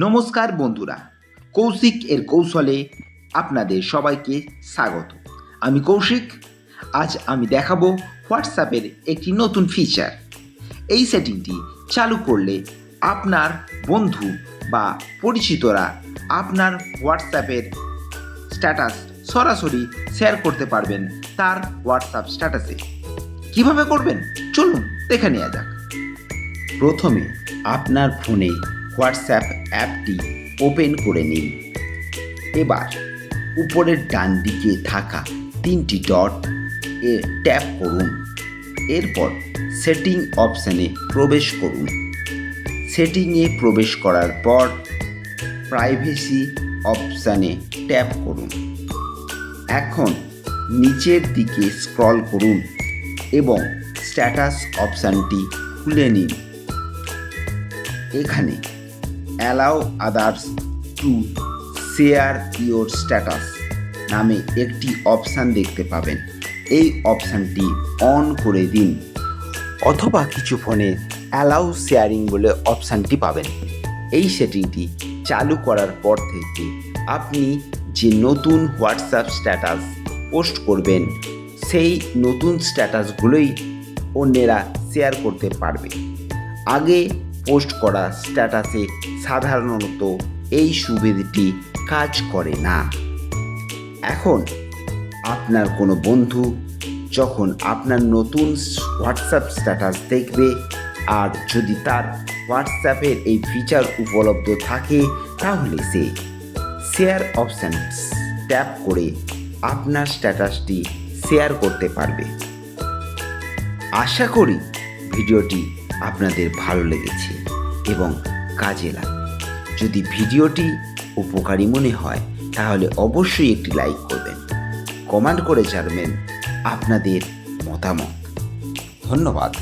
নমস্কার বন্ধুরা, কৌশিক এর কৌশলে আপনাদের সবাইকে স্বাগত। আমি কৌশিক। আজ আমি দেখাবো হোয়াটসঅ্যাপের একটি নতুন ফিচার। এই সেটিংটি চালু করলে আপনার বন্ধু বা পরিচিতরা আপনার হোয়াটসঅ্যাপের স্ট্যাটাস সরাসরি শেয়ার করতে পারবেন তার হোয়াটসঅ্যাপ স্ট্যাটাসে। কিভাবে করবেন চলুন দেখে নেওয়া যাক। প্রথমে আপনার ফোনে হোয়াটসঅ্যাপ অ্যাপটি ওপেন করে নিন। এবার উপরের ডান দিকে থাকা 3টি ডট এ ট্যাপ করুন। এরপর সেটিং অপশানে প্রবেশ করুন। সেটিংয়ে প্রবেশ করার পর প্রাইভেসি অপশানে ট্যাপ করুন। এখন নিচের দিকে স্ক্রল করুন এবং স্ট্যাটাস অপশানটি খুলে নিন। এখানে allow others to share your status নামে একটি অপশান দেখতে পাবেন। এই অপশানটি অন করে দিন, অথবা কিছু ফোনে অ্যালাউ শেয়ারিং বলে অপশানটি পাবেন। এই সেটিংটি চালু করার পর থেকে আপনি যে নতুন হোয়াটসঅ্যাপ স্ট্যাটাস পোস্ট করবেন সেই নতুন স্ট্যাটাসগুলোই অন্যেরা শেয়ার করতে পারবে। আগে পোস্ট করা স্ট্যাটাসে সাধারণত এই সুবিধাটি কাজ করে না। এখন আপনার কোনো বন্ধু যখন আপনার নতুন হোয়াটসঅ্যাপ স্ট্যাটাস দেখবে, আর যদি তার হোয়াটসঅ্যাপের এই ফিচার উপলব্ধ থাকে, তাহলে সে শেয়ার অপশান ট্যাপ করে আপনার স্ট্যাটাসটি শেয়ার করতে পারবে। আশা করি ভিডিওটি আপনাদের ভালো লেগেছে এবং কাজে লাগবে। যদি ভিডিওটি উপকারী মনে হয় তাহলে অবশ্যই একটি লাইক করবেন, কমেন্ট করে জানাবেন আপনাদের মতামত। ধন্যবাদ।